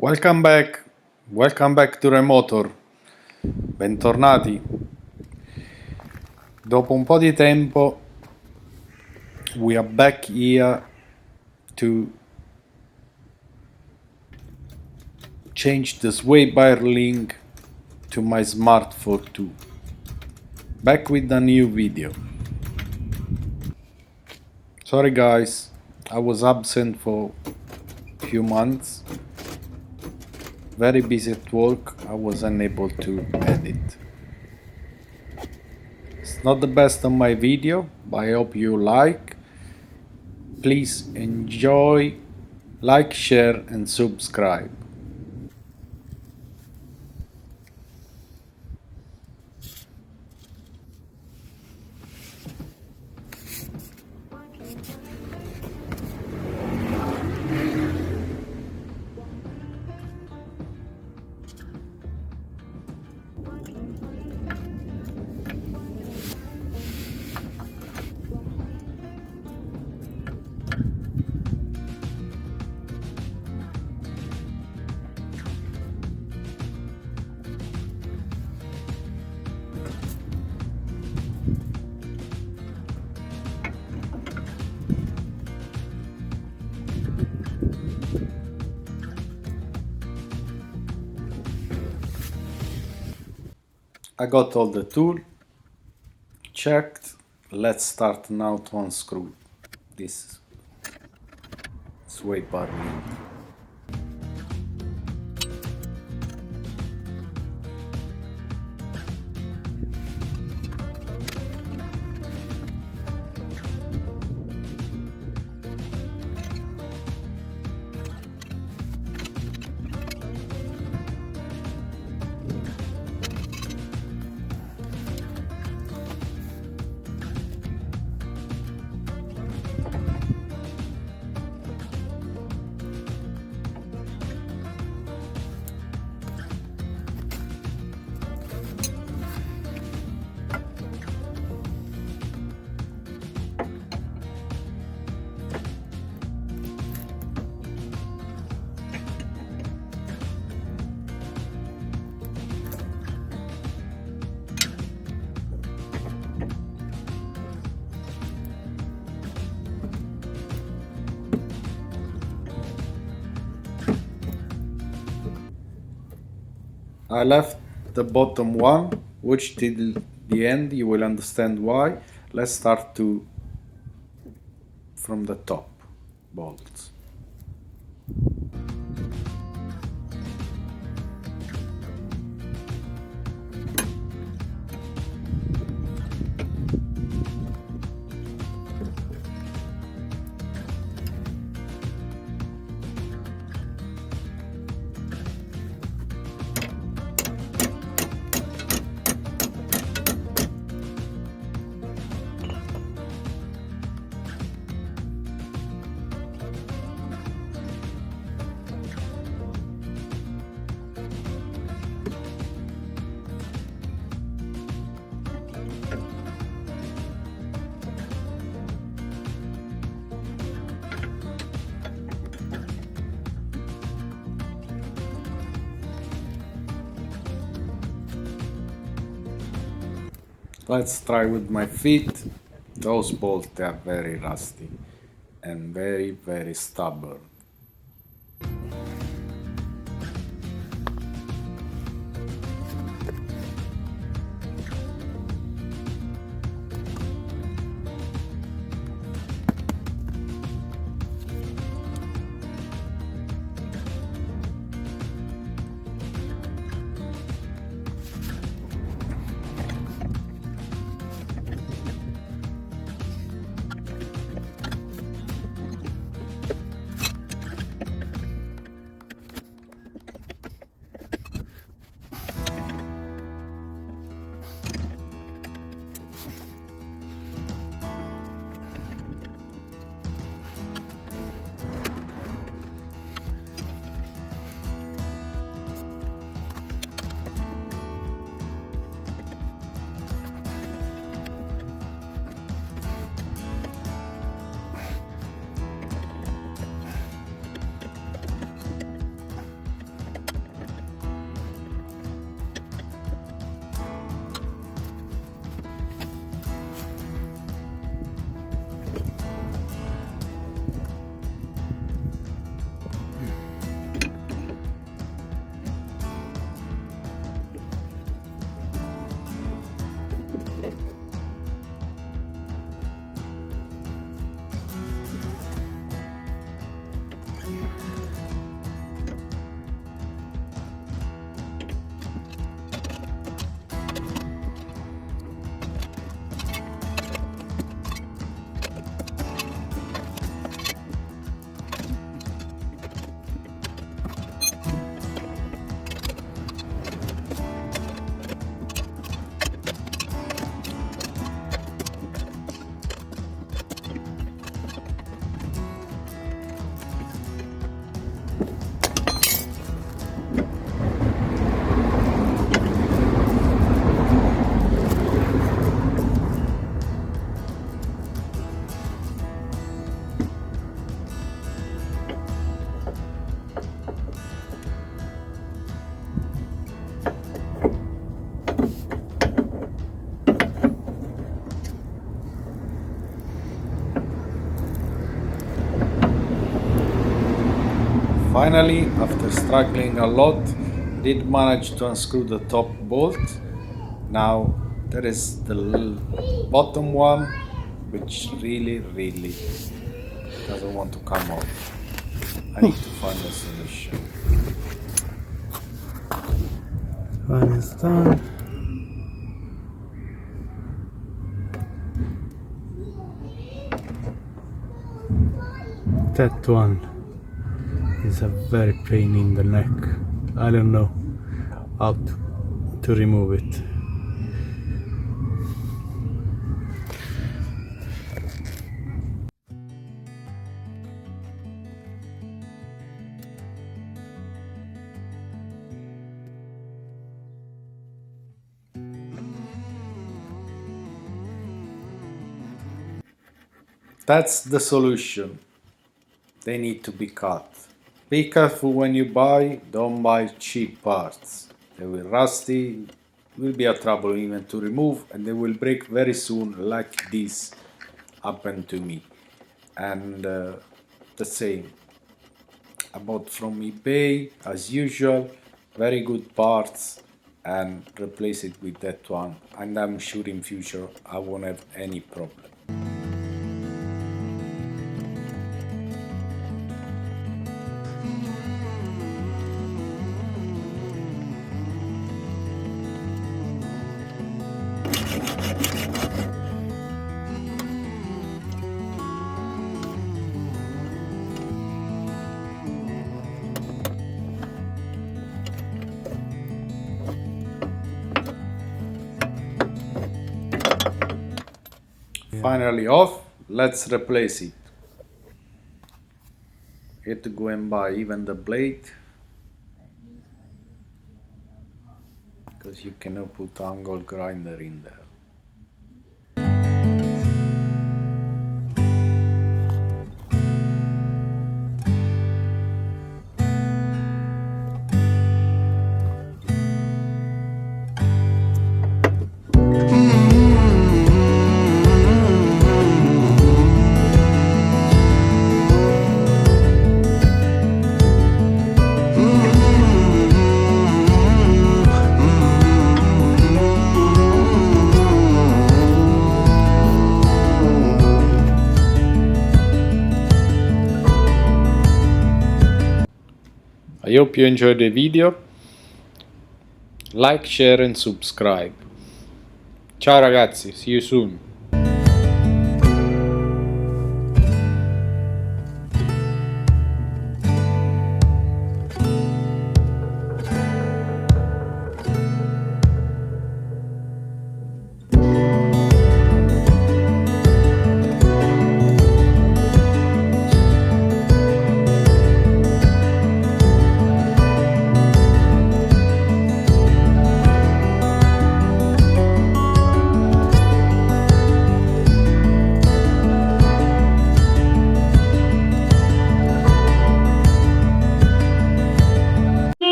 Welcome back to Remotor, bentornati. Dopo un po' di tempo, we are back here to change the sway bar link to my smart fortwo. Back with a new video. Sorry guys, I was absent for a few months. Very busy at work, I was unable to edit. It's not the best of my video, but I hope you like. Please enjoy, like, share and subscribe. I got all the tool checked. Let's start now to unscrew this sway bar link. I left the bottom one, which till the end, you will understand why. Let's start from the top bolts. Let's try with my feet. Those bolts are very rusty and very stubborn. Finally, after struggling a lot, did manage to unscrew the top bolt. Now there is the bottom one, which really doesn't want to come off. I need to find a solution. One is done. That one is a very pain in the neck. I don't know how to remove it. That's the solution. They need to be cut. Be careful when you buy, don't buy cheap parts. They will rusty, will be a trouble even to remove, and they will break very soon, like this happened to me. And the same. I bought from eBay as usual, very good parts, and replace it with that one, and I'm sure in future I won't have any problem. Finally off, let's replace it. Had to go and buy even the blade, because you cannot put angle grinder in there. I hope you enjoyed the video. Like, share and subscribe. Ciao ragazzi, see you soon.